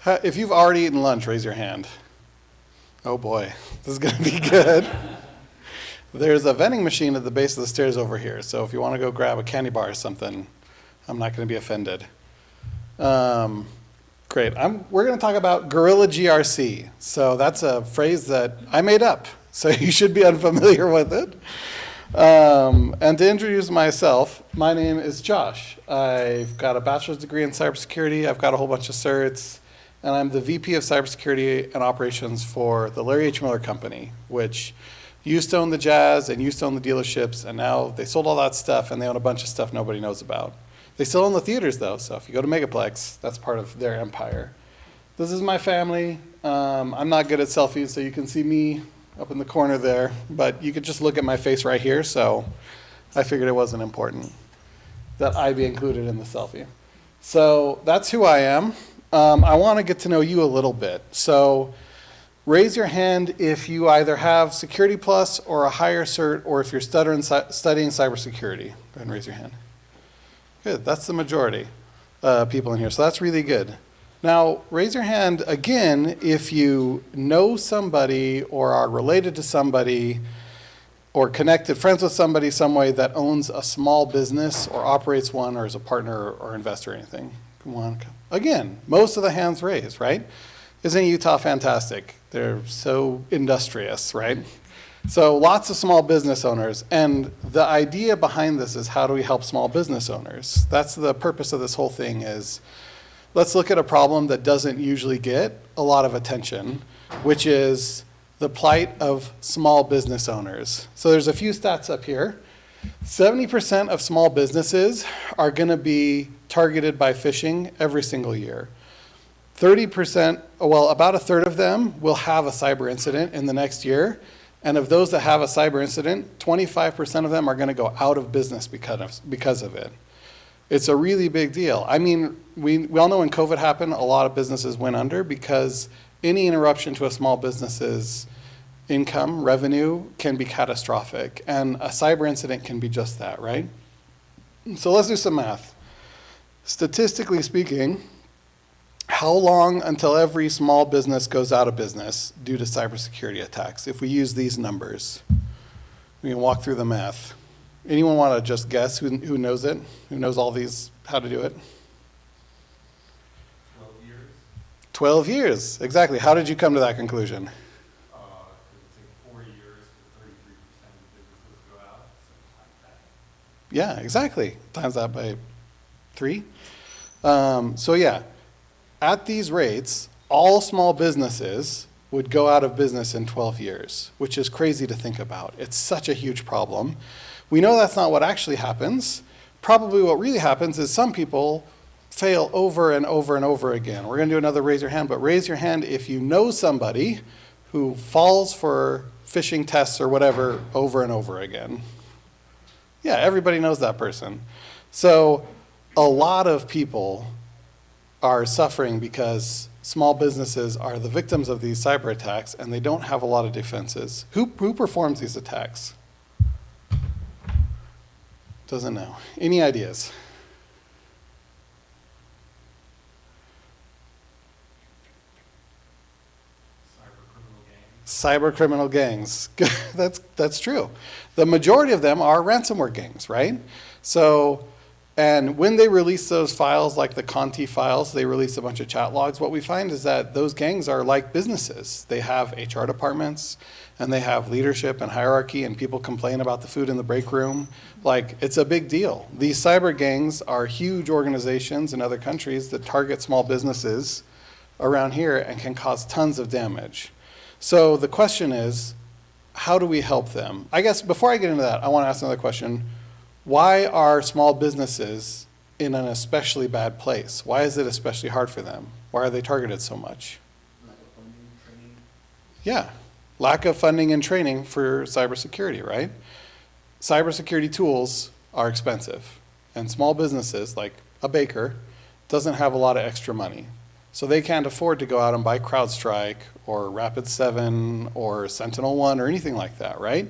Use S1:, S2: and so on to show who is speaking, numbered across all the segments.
S1: If you've already eaten lunch, raise your hand. Oh boy, this is going to be good. There's a vending machine at the base of the stairs over here, so if you want to go grab a candy bar or something, I'm not going to be offended. Great. We're going to talk about Guerrilla GRC. So that's a phrase that I made up, so you should be unfamiliar with it. And to introduce myself, my name is Josh. I've got a bachelor's degree in cybersecurity. I've got a whole bunch of certs, and I'm the VP of cybersecurity and operations for the Larry H. Miller Company, which used to own the Jazz and used to own the dealerships, and now they sold all that stuff and they own a bunch of stuff nobody knows about. They still own the theaters though, so if you go to Megaplex, that's part of their empire. This is my family. I'm not good at selfies, so you can see me up in the corner there, but you could just look at my face right here, so I figured it wasn't important that I be included in the selfie. So that's who I am. I want to get to know you a little bit. So raise your hand if you either have Security Plus or a higher cert, or if you're studying cybersecurity. Go ahead and raise your hand. Good, that's the majority people in here, so that's really good. Now, raise your hand again if you know somebody or are related to somebody or connected, friends with somebody some way that owns a small business or operates one or is a partner or investor or anything. Come on. Again, most of the hands raised, right? Isn't Utah fantastic? They're so industrious, right? So lots of small business owners, and the idea behind this is how do we help small business owners? That's the purpose of this whole thing is, let's look at a problem that doesn't usually get a lot of attention, which is the plight of small business owners. So there's a few stats up here. 70% of small businesses are going to be targeted by phishing every single year. 30%, well, about a third of them will have a cyber incident in the next year. And of those that have a cyber incident, 25% of them are going to go out of business because of it. It's a really big deal. I mean, we all know when COVID happened, a lot of businesses went under because any interruption to a small business's income, revenue, can be catastrophic. And a cyber incident can be just that, right? So let's do some math. Statistically speaking, how long until every small business goes out of business due to cybersecurity attacks? If we use these numbers, we can walk through the math. Anyone want to just guess who knows it? Who knows all these, how to do it?
S2: 12 years.
S1: 12 years, exactly. How did you come to that conclusion?
S2: It would take 4 years for 33% of businesses to go out, so times that.
S1: Yeah, exactly. Times that by 3. So yeah, at these rates, all small businesses would go out of business in 12 years, which is crazy to think about. It's such a huge problem. We know that's not what actually happens. Probably what really happens is some people fail over and over and over again. We're going to do another raise your hand, but raise your hand if you know somebody who falls for phishing tests or whatever over and over again. Yeah, everybody knows that person. So a lot of people are suffering because small businesses are the victims of these cyber attacks and they don't have a lot of defenses. Who performs these attacks? Doesn't know. Any ideas? Cyber criminal gangs. That's true. The majority of them are ransomware gangs, right? So, and when they release those files, like the Conti files, they release a bunch of chat logs. What we find is that those gangs are like businesses. They have HR departments, and they have leadership and hierarchy, and people complain about the food in the break room. Like, it's a big deal. These cyber gangs are huge organizations in other countries that target small businesses around here and can cause tons of damage. So the question is, how do we help them? I guess before I get into that, I want to ask another question. Why are small businesses in an especially bad place? Why is it especially hard for them? Why are they targeted so much?
S2: Lack of funding, training.
S1: Yeah, lack of funding and training for cybersecurity, right? Cybersecurity tools are expensive, and small businesses, like a baker, doesn't have a lot of extra money. So they can't afford to go out and buy CrowdStrike or Rapid7 or SentinelOne or anything like that, right?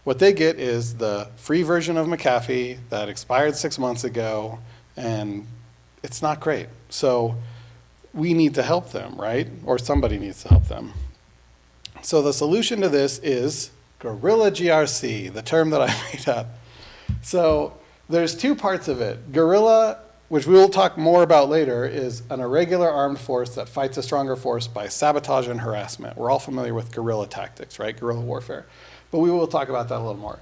S1: What they get is the free version of McAfee that expired 6 months ago, and it's not great. So we need to help them, right? Or somebody needs to help them. So the solution to this is Guerrilla GRC, the term that I made up. So there's two parts of it. Guerrilla, which we will talk more about later, is an irregular armed force that fights a stronger force by sabotage and harassment. We're all familiar with guerrilla tactics, right? Guerrilla warfare. But we will talk about that a little more.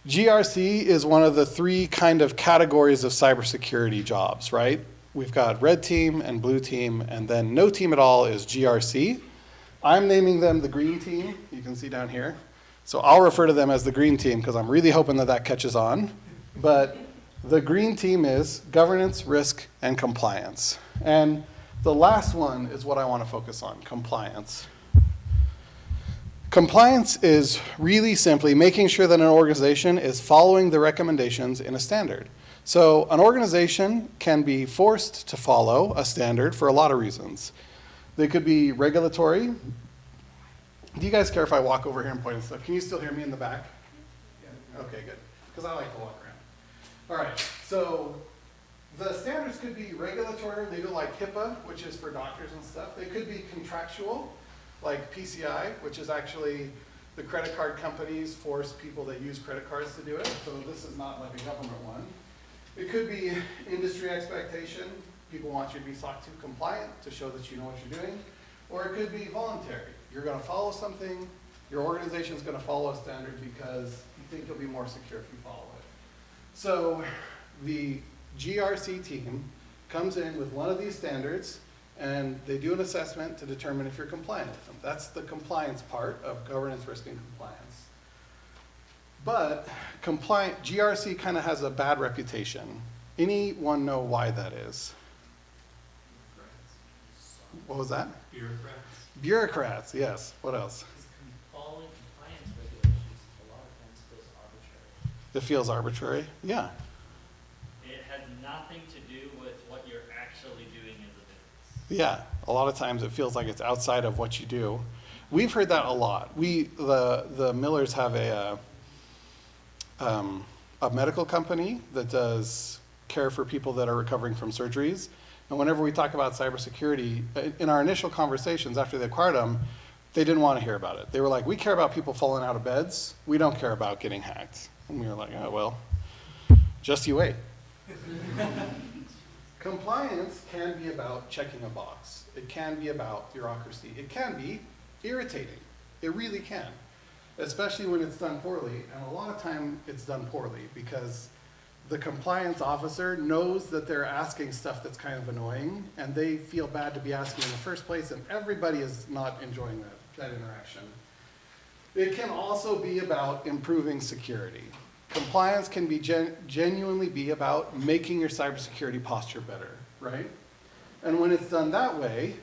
S1: GRC is one of the three kind of categories of cybersecurity jobs, right? We've got red team and blue team, and then no team at all is GRC. I'm naming them the green team, you can see down here. So I'll refer to them as the green team because I'm really hoping that that catches on. But the green team is governance, risk, and compliance. And the last one is what I want to focus on, compliance. Compliance is really simply making sure that an organization is following the recommendations in a standard. So an organization can be forced to follow a standard for a lot of reasons. They could be regulatory. Do you guys care if I walk over here and point and stuff? Can you still hear me in the back? Yeah. Okay, good. Because I like to walk around. All right, so the standards could be regulatory or legal, like HIPAA, which is for doctors and stuff. They could be contractual, like PCI, which is actually the credit card companies force people that use credit cards to do it. So this is not like a government one. It could be industry expectation. People want you to be SOC 2 compliant to show that you know what you're doing. Or it could be voluntary. You're going to follow something. Your organization is going to follow a standard because you think you'll be more secure if you follow it. So the GRC team comes in with one of these standards, and they do an assessment to determine if you're compliant with them. That's the compliance part of governance, risk, and compliance. But GRC kind of has a bad reputation. Anyone know why that is? What was that?
S2: Bureaucrats.
S1: Bureaucrats, yes. What else?
S3: Following compliance regulations a lot of times feels arbitrary.
S1: It feels arbitrary? Yeah.
S3: It has nothing to do with what you're actually doing as a business.
S1: Yeah. A lot of times it feels like it's outside of what you do. We've heard that a lot. The Millers have a medical company that does care for people that are recovering from surgeries. And whenever we talk about cybersecurity, in our initial conversations after they acquired them, they didn't want to hear about it. They were like, we care about people falling out of beds. We don't care about getting hacked. And we were like, oh, well, just you wait. Compliance can be about checking a box. It can be about bureaucracy. It can be irritating. It really can, especially when it's done poorly. And a lot of time it's done poorly because the compliance officer knows that they're asking stuff that's kind of annoying, and they feel bad to be asking in the first place, and everybody is not enjoying that interaction. It can also be about improving security. Compliance can be genuinely be about making your cybersecurity posture better, right? And when it's done that way,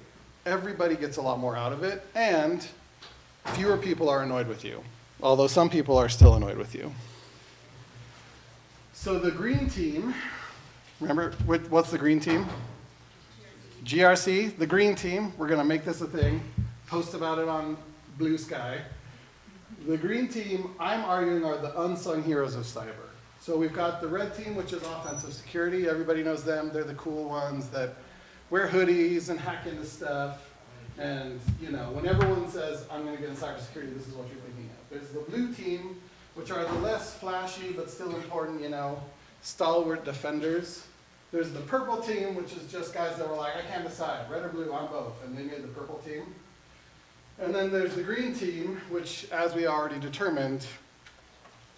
S1: everybody gets a lot more out of it, and fewer people are annoyed with you, although some people are still annoyed with you. So the green team, remember, what's the green team? GRC, the green team, we're going to make this a thing, post about it on Blue Sky. The green team, I'm arguing, are the unsung heroes of cyber. So we've got the red team, which is offensive security. Everybody knows them. They're the cool ones that wear hoodies and hack into stuff. And, you know, when everyone says, I'm going to get in cybersecurity, this is what you're thinking of. There's the blue team, which are the less flashy but still important, you know, stalwart defenders. There's the purple team, which is just guys that were like, I can't decide, red or blue, I'm both, and they made the purple team. And then there's the green team, which, as we already determined,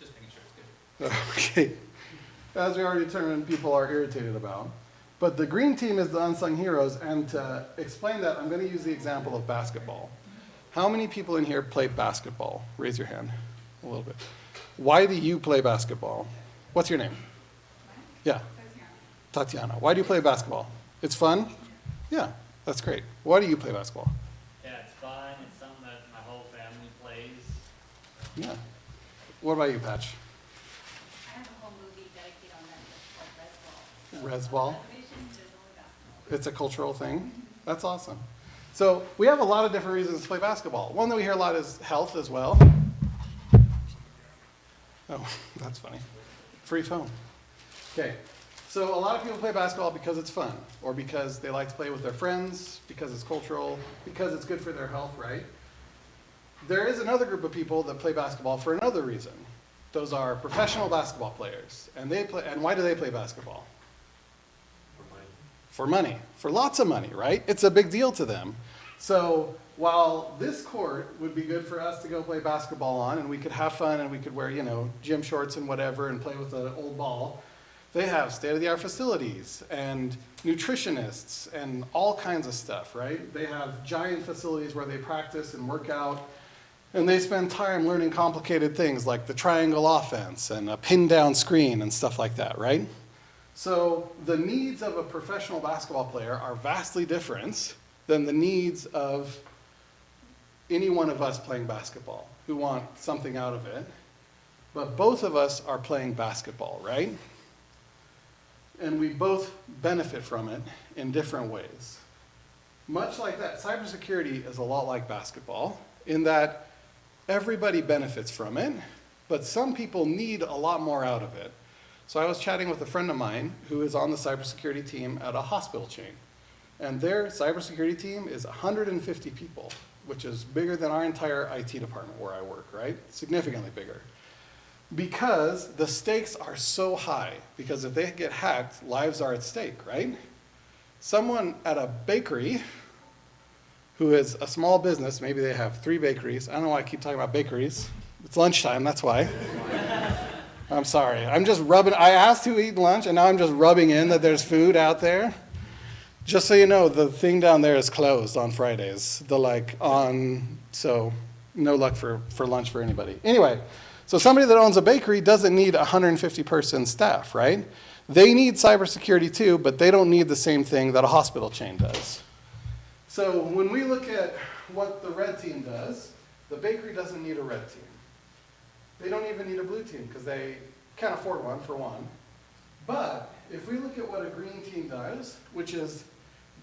S2: Just making sure it's good.
S1: okay, as we already determined, people are irritated about. But the green team is the unsung heroes, and to explain that, I'm going to use the example of basketball. How many people in here play basketball? Raise your hand a little bit. Why do you play basketball? What's your name? Yeah. Tatiana. Why do you play basketball? It's fun? Yeah, that's great. Why do you play basketball?
S3: Yeah, it's fun. It's something that my whole family plays.
S1: Yeah. What about you, Patch?
S4: I have a whole movie dedicated on that called Resball.
S1: Resball?
S4: Reservation, there's only basketball.
S1: It's a cultural thing? That's awesome. So we have a lot of different reasons to play basketball. One that we hear a lot is health as well. Oh, that's funny. Free phone. Okay. So a lot of people play basketball because it's fun, or because they like to play with their friends, because it's cultural, because it's good for their health, right? There is another group of people that play basketball for another reason. Those are professional basketball players. And why do they play basketball? For money, for lots of money, right? It's a big deal to them. So while this court would be good for us to go play basketball on, and we could have fun and we could wear, gym shorts and whatever and play with an old ball, they have state-of-the-art facilities and nutritionists and all kinds of stuff, right? They have giant facilities where they practice and work out, and they spend time learning complicated things like the triangle offense and a pin-down screen and stuff like that, right? So the needs of a professional basketball player are vastly different than the needs of any one of us playing basketball who want something out of it. But both of us are playing basketball, right? And we both benefit from it in different ways. Much like that, cybersecurity is a lot like basketball in that everybody benefits from it, but some people need a lot more out of it. So I was chatting with a friend of mine who is on the cybersecurity team at a hospital chain. And their cybersecurity team is 150 people, which is bigger than our entire IT department where I work, right? Significantly bigger. Because the stakes are so high, because if they get hacked, lives are at stake, right? Someone at a bakery who is a small business, maybe they have 3 bakeries. I don't know why I keep talking about bakeries. It's lunchtime, that's why. I'm sorry. I'm just rubbing, I asked who eat lunch, and now I'm just rubbing in that there's food out there. Just so you know, the thing down there is closed on Fridays. So no luck for lunch for anybody. Anyway, so somebody that owns a bakery doesn't need a 150-person staff, right? They need cybersecurity too, but they don't need the same thing that a hospital chain does. So when we look at what the red team does, the bakery doesn't need a red team. They don't even need a blue team because they can't afford one, for one. But if we look at what a green team does, which is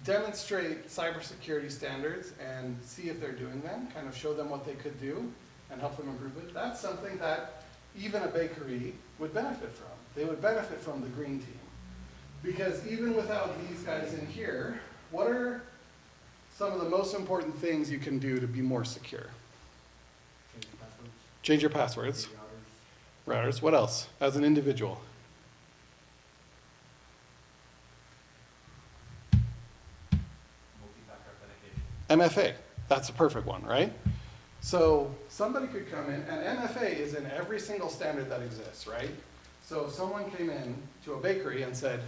S1: demonstrate cybersecurity standards and see if they're doing them, kind of show them what they could do and help them improve it, that's something that even a bakery would benefit from. They would benefit from the green team. Because even without these guys in here, what are some of the most important things you can do to be more secure? Change your passwords. Routers. What else? As an individual.
S2: Multi-factor authentication.
S1: MFA. That's a perfect one, right? So somebody could come in, and MFA is in every single standard that exists, right? So if someone came in to a bakery and said,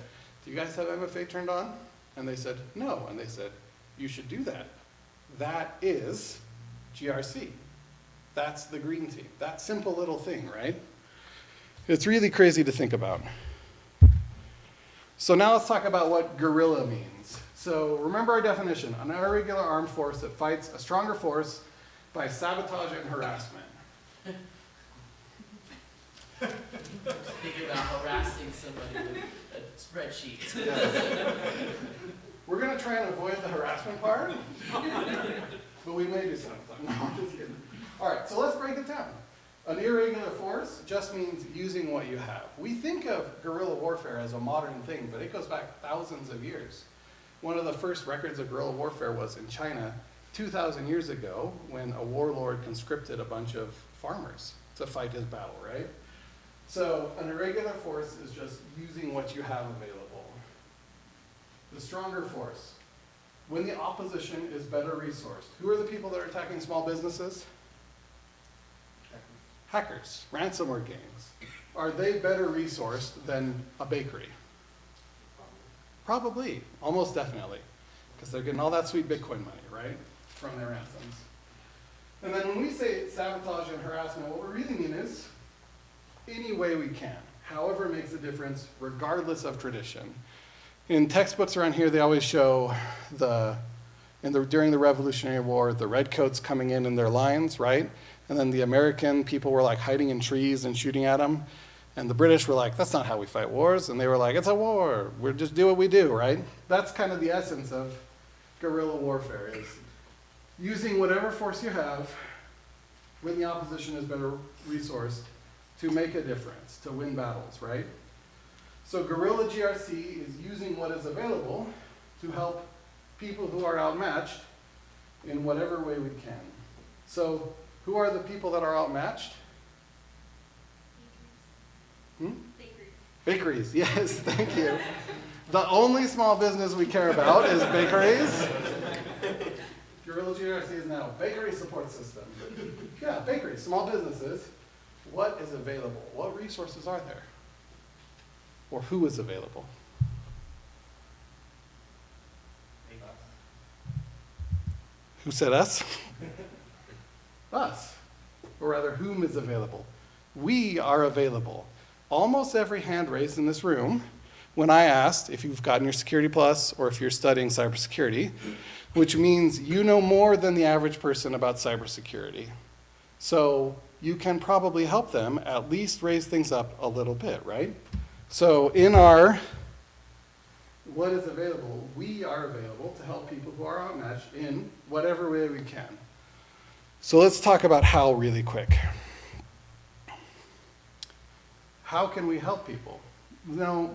S1: do you guys have MFA turned on? And they said, no. And they said, you should do that. That is GRC. That's the green team. That simple little thing, right? It's really crazy to think about. So now let's talk about what guerrilla means. So remember our definition, an irregular armed force that fights a stronger force by sabotage and harassment.
S5: Thinking about harassing somebody with a spreadsheet.
S1: Yeah. We're going to try and avoid the harassment part, but we may do something. No, I'm just kidding. All right, so let's break it down. An irregular force just means using what you have. We think of guerrilla warfare as a modern thing, but it goes back thousands of years. One of the first records of guerrilla warfare was in China 2,000 years ago when a warlord conscripted a bunch of farmers to fight his battle, right? So an irregular force is just using what you have available. The stronger force, when the opposition is better resourced. Who are the people that are attacking small businesses? Hackers, ransomware gangs. Are they better resourced than a bakery? Probably, almost definitely, because they're getting all that sweet Bitcoin money, right, from their ransoms. And then when we say sabotage and harassment, what we really mean is any way we can, however it makes a difference, regardless of tradition. In textbooks around here, they always show during the Revolutionary War, the redcoats coming in their lines, right? And then the American people were like hiding in trees and shooting at them. And the British were like, that's not how we fight wars. And they were like, it's a war. We'll just do what we do, right? That's kind of the essence of guerrilla warfare, is using whatever force you have when the opposition is better resourced to make a difference, to win battles, right? So Guerrilla GRC is using what is available to help people who are outmatched in whatever way we can. So who are the people that are outmatched? Hmm?
S4: Bakeries.
S1: Bakeries, yes, thank you. The only small business we care about is bakeries. Guerrilla GRC is now bakery support system. Yeah, bakeries, small businesses. What is available? What resources are there? Or who is available? Who said us? Us. Or rather, whom is available? We are available. Almost every hand raised in this room, when I asked if you've gotten your Security Plus or if you're studying cybersecurity, which means you know more than the average person about cybersecurity. So you can probably help them at least raise things up a little bit, right? So in our what is available, we are available to help people who are outmatched in whatever way we can. So let's talk about how really quick. How can we help people? Now,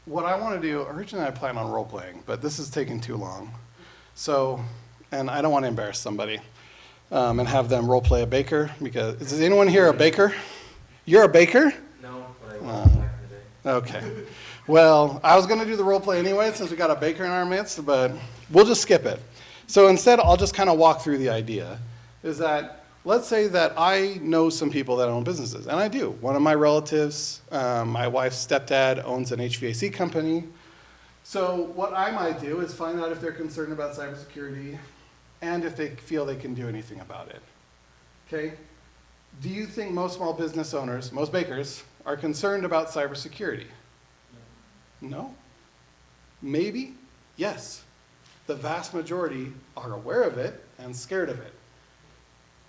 S1: what I want to do, originally I planned on role playing, but this is taking too long. So, and I don't want to embarrass somebody and have them role play a baker, because, is anyone here a baker? You're a baker?
S6: No, but I was back in the day.
S1: Okay. Well, I was going to do the role play anyway since we got a baker in our midst, but we'll just skip it. So instead, I'll just kind of walk through the idea, is that let's say that I know some people that own businesses, and I do. One of my relatives, my wife's stepdad, owns an HVAC company. So what I might do is find out if they're concerned about cybersecurity and if they feel they can do anything about it. Okay? Do you think most small business owners, most bakers, are concerned about cybersecurity? No? Maybe? Yes. The vast majority are aware of it and scared of it.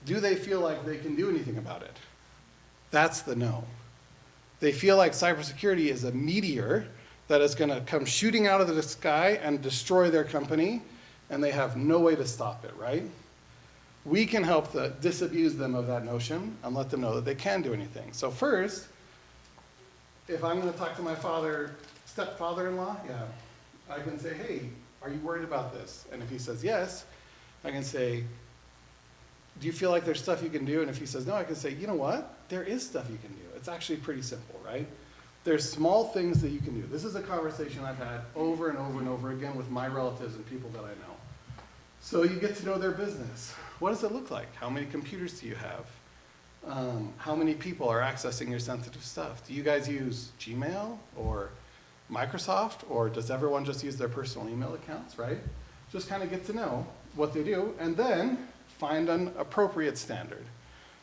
S1: Do they feel like they can do anything about it? That's the no. They feel like cybersecurity is a meteor that is going to come shooting out of the sky and destroy their company, and they have no way to stop it, right? We can help disabuse them of that notion and let them know that they can do anything. So first, if I'm going to talk to my stepfather-in-law, I can say, hey, are you worried about this? And if he says yes, I can say, do you feel like there's stuff you can do? And if he says no, I can say, you know what? There is stuff you can do. It's actually pretty simple, right? There's small things that you can do. This is a conversation I've had over and over and over again with my relatives and people that I know. So you get to know their business. What does it look like? How many computers do you have? How many people are accessing your sensitive stuff? Do you guys use Gmail or Microsoft, or does everyone just use their personal email accounts, right? Just kind of get to know what they do, and then find an appropriate standard.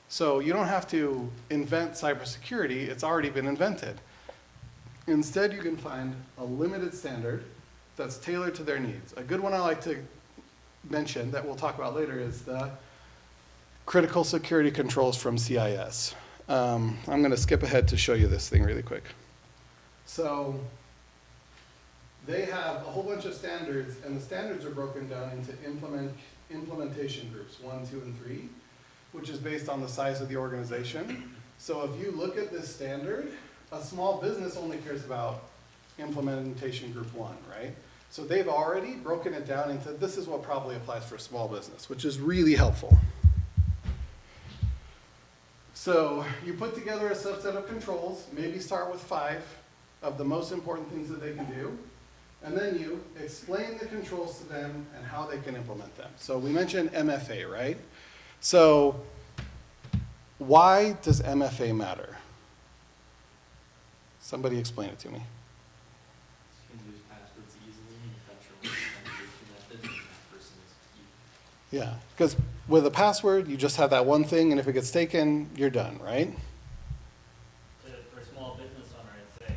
S1: So you don't have to invent cybersecurity, it's already been invented. Instead, you can find a limited standard that's tailored to their needs. A good one I like to mention that we'll talk about later is the critical security controls from CIS. I'm going to skip ahead to show you this thing really quick. So they have a whole bunch of standards, and the standards are broken down into implementation groups, 1, 2, and 3, which is based on the size of the organization. So if you look at this standard, a small business only cares about implementation group 1, right? So they've already broken it down into this is what probably applies for a small business, which is really helpful. So you put together a subset of controls, maybe start with 5 of the most important things that they can do, and then you explain the controls to them and how they can implement them. So we mentioned MFA, right? So why does MFA matter? Somebody explain it to me.
S5: You can use passwords easily, and that's your authentication method, and that person is key.
S1: Yeah, because with a password, you just have that one thing, and if it gets taken, you're done, right?
S3: For a small business owner, I'd say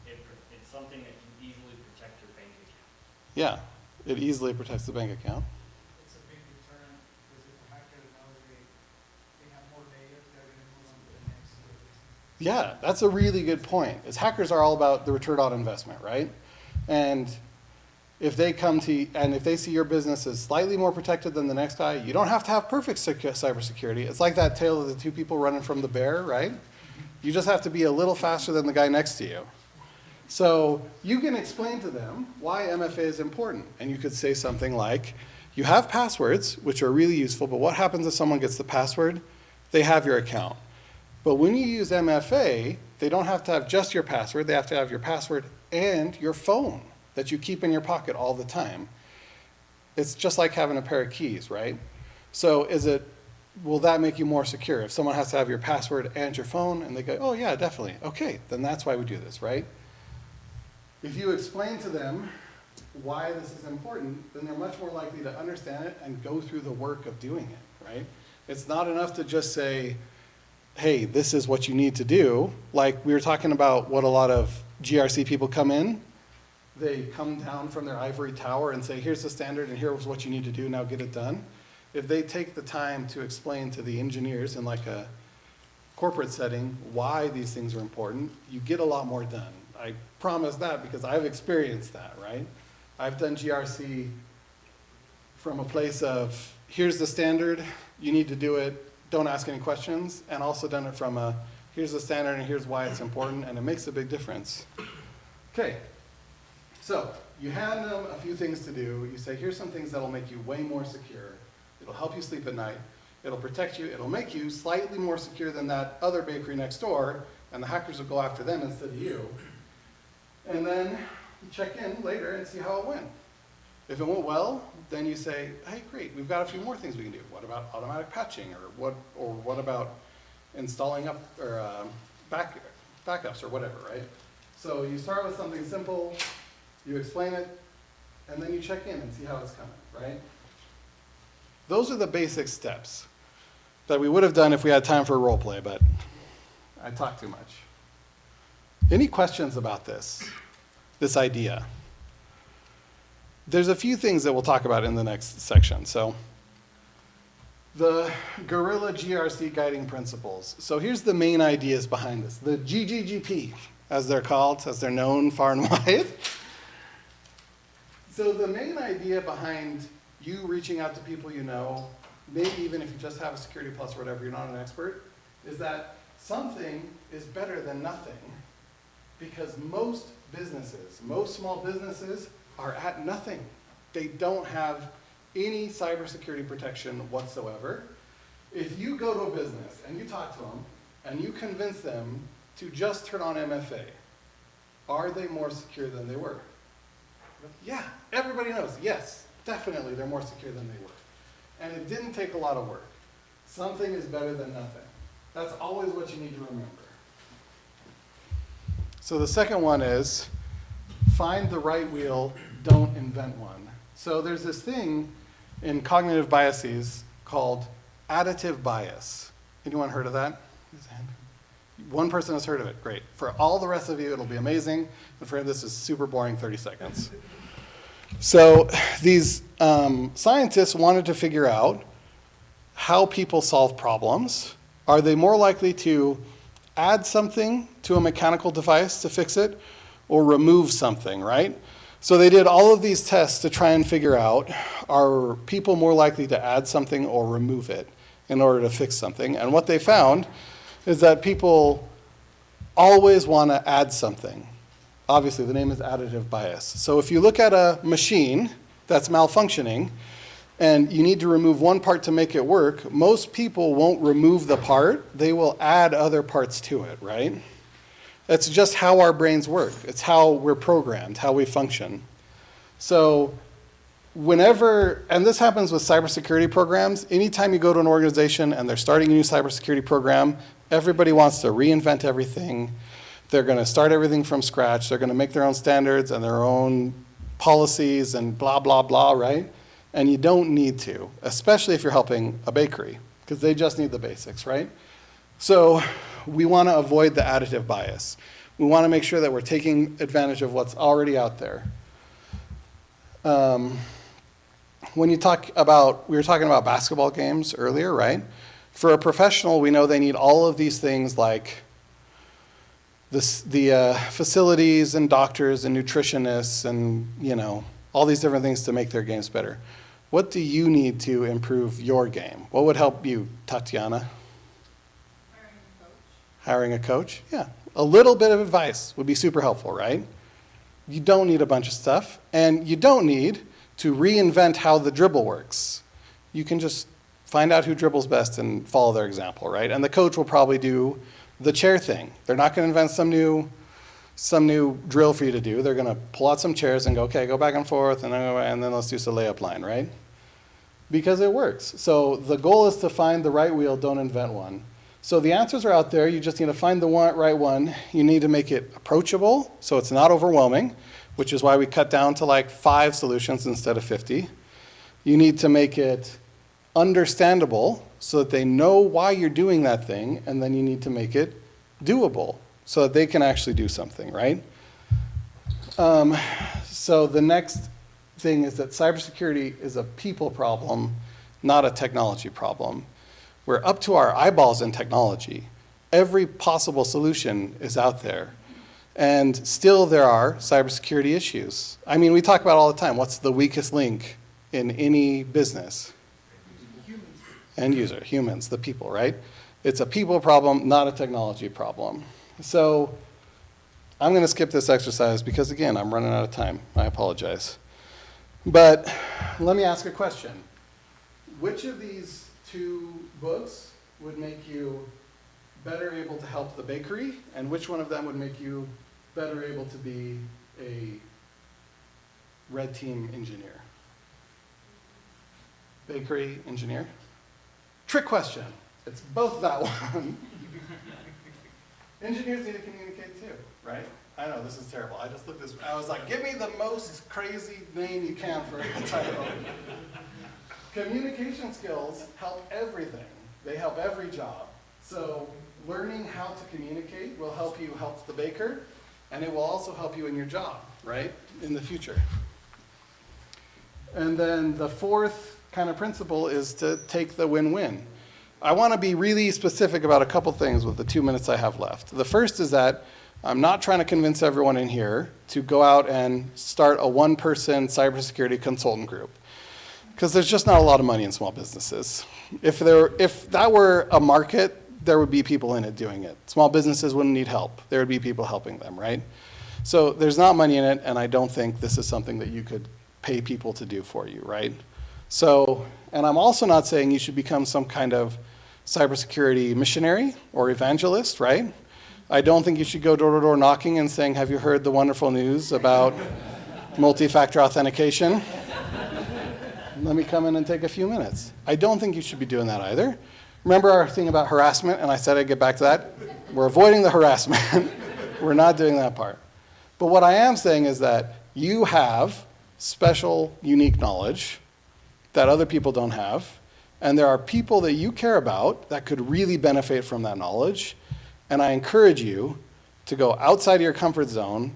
S3: it's something that can easily protect your bank account.
S1: Yeah, it easily protects the bank account.
S7: It's a big deterrent, because if a hacker knows they have more data, they're gonna move on to the next business.
S1: Yeah, that's a really good point. Is hackers are all about the return on investment, right? And if they come to, and if they see your business is slightly more protected than the next guy, you don't have to have perfect cybersecurity. It's like that tale of the 2 people running from the bear, right? You just have to be a little faster than the guy next to you. So you can explain to them why MFA is important. And you could say something like, you have passwords, which are really useful, but what happens if someone gets the password? They have your account. But when you use MFA, they don't have to have just your password, they have to have your password and your phone that you keep in your pocket all the time. It's just like having a pair of keys, right? So will that make you more secure? If someone has to have your password and your phone, and they go, oh yeah, definitely, okay, then that's why we do this, right? If you explain to them why this is important, then they're much more likely to understand it and go through the work of doing it, right? It's not enough to just say, hey, this is what you need to do. Like we were talking about what a lot of GRC people come in, they come down from their ivory tower and say, here's the standard and here's what you need to do, now get it done. If they take the time to explain to the engineers in like a corporate setting why these things are important, you get a lot more done. I promise that because I've experienced that, right? I've done GRC from a place of, here's the standard, you need to do it, don't ask any questions, and also done it from a, here's the standard and here's why it's important, and it makes a big difference. Okay, so you hand them a few things to do. You say, here's some things that'll make you way more secure. It'll help you sleep at night. It'll protect you. It'll make you slightly more secure than that other bakery next door, and the hackers will go after them instead of you. And then you check in later and see how it went. If it went well, then you say, hey, great, we've got a few more things we can do. What about automatic patching, or what about installing up or backups or whatever, right? So you start with something simple, you explain it, and then you check in and see how it's coming, right? Those are the basic steps that we would have done if we had time for a role play, but I talk too much. Any questions about this idea? There's a few things that we'll talk about in the next section. So the Guerrilla GRC guiding principles. So here's the main ideas behind this. The GGGP, as they're called, as they're known far and wide. So the main idea behind you reaching out to people you know, maybe even if you just have a Security Plus or whatever, you're not an expert, is that something is better than nothing, because most businesses, most small businesses are at nothing. They don't have any cybersecurity protection whatsoever. If you go to a business and you talk to them and you convince them to just turn on MFA, are they more secure than they were? Yeah, everybody knows, yes, definitely they're more secure than they were. And it didn't take a lot of work. Something is better than nothing. That's always what you need to remember. So the second one is, find the right wheel, don't invent one. So there's this thing in cognitive biases called additive bias. Anyone heard of that? One person has heard of it, great. For all the rest of you, it'll be amazing. And for him, this is super boring 30 seconds. So these scientists wanted to figure out how people solve problems. Are they more likely to add something to a mechanical device to fix it, or remove something, right? So they did all of these tests to try and figure out, are people more likely to add something or remove it in order to fix something? And what they found is that people always want to add something. Obviously, the name is additive bias. So if you look at a machine that's malfunctioning, and you need to remove one part to make it work, most people won't remove the part, they will add other parts to it, right? That's just how our brains work. It's how we're programmed, how we function. So whenever, and this happens with cybersecurity programs, anytime you go to an organization and they're starting a new cybersecurity program, everybody wants to reinvent everything. They're going to start everything from scratch. They're going to make their own standards and their own policies and blah, blah, blah, right? And you don't need to, especially if you're helping a bakery, because they just need the basics, right? So we want to avoid the additive bias. We want to make sure that we're taking advantage of what's already out there. When you talk about, we were talking about basketball games earlier, right? For a professional, we know they need all of these things like the facilities and doctors and nutritionists and, you know, all these different things to make their games better. What do you need to improve your game? What would help you, Tatiana? Hiring a coach? Yeah. A little bit of advice would be super helpful, right? You don't need a bunch of stuff, and you don't need to reinvent how the dribble works. You can just find out who dribbles best and follow their example, right? And the coach will probably do the chair thing. They're not going to invent some new drill for you to do. They're going to pull out some chairs and go, okay, go back and forth, and then let's do some layup line, right? Because it works. So the goal is to find the right wheel, don't invent one. So the answers are out there. You just need to find the right one. You need to make it approachable so it's not overwhelming, which is why we cut down to like 5 solutions instead of 50. You need to make it understandable so that they know why you're doing that thing, and then you need to make it doable so that they can actually do something, right? So the next thing is that cybersecurity is a people problem, not a technology problem. We're up to our eyeballs in technology. Every possible solution is out there. And still there are cybersecurity issues. I mean, we talk about all the time, what's the weakest link in any business? End user, humans, the people, right? It's a people problem, not a technology problem. So I'm going to skip this exercise because, again, I'm running out of time. I apologize. But let me ask a question. Which of these 2 books would make you better able to help the bakery, and which one of them would make you better able to be a red team engineer? Bakery engineer? Trick question. It's both that one. Engineers need to communicate too, right? I know, this is terrible. I just looked this, I was like, give me the most crazy name you can for a title. Communication skills help everything. They help every job. So learning how to communicate will help you help the baker, and it will also help you in your job, right, in the future. And then the 4th kind of principle is to take the win-win. I want to be really specific about a couple things with the 2 minutes I have left. The first is that I'm not trying to convince everyone in here to go out and start a 1-person cybersecurity consultant group, because there's just not a lot of money in small businesses. If that were a market, there would be people in it doing it. Small businesses wouldn't need help. There would be people helping them, right? So there's not money in it, and I don't think this is something that you could pay people to do for you, right? So, and I'm also not saying you should become some kind of cybersecurity missionary or evangelist, right? I don't think you should go door-to-door knocking and saying, have you heard the wonderful news about multi-factor authentication? Let me come in and take a few minutes. I don't think you should be doing that either. Remember our thing about harassment, and I said I'd get back to that? We're avoiding the harassment. We're not doing that part. But what I am saying is that you have special, unique knowledge that other people don't have, and there are people that you care about that could really benefit from that knowledge, and I encourage you to go outside of your comfort zone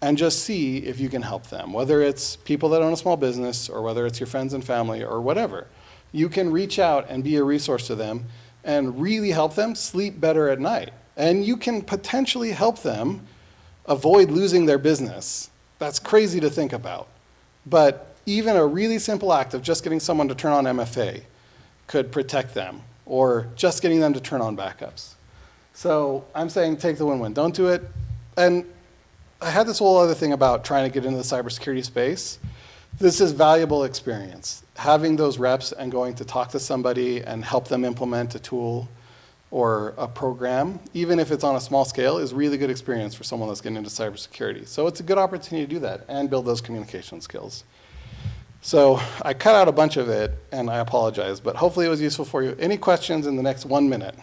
S1: and just see if you can help them, whether it's people that own a small business or whether it's your friends and family or whatever. You can reach out and be a resource to them and really help them sleep better at night. And you can potentially help them avoid losing their business. That's crazy to think about. But even a really simple act of just getting someone to turn on MFA could protect them, or just getting them to turn on backups. So I'm saying take the win-win. Don't do it. And I had this whole other thing about trying to get into the cybersecurity space. This is valuable experience. Having those reps and going to talk to somebody and help them implement a tool or a program, even if it's on a small scale, is really good experience for someone that's getting into cybersecurity. So it's a good opportunity to do that and build those communication skills. So I cut out a bunch of it, and I apologize, but hopefully it was useful for you. Any questions in the next 1 minute?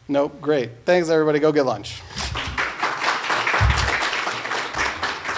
S1: Nope, great. Thanks, everybody. Go get lunch.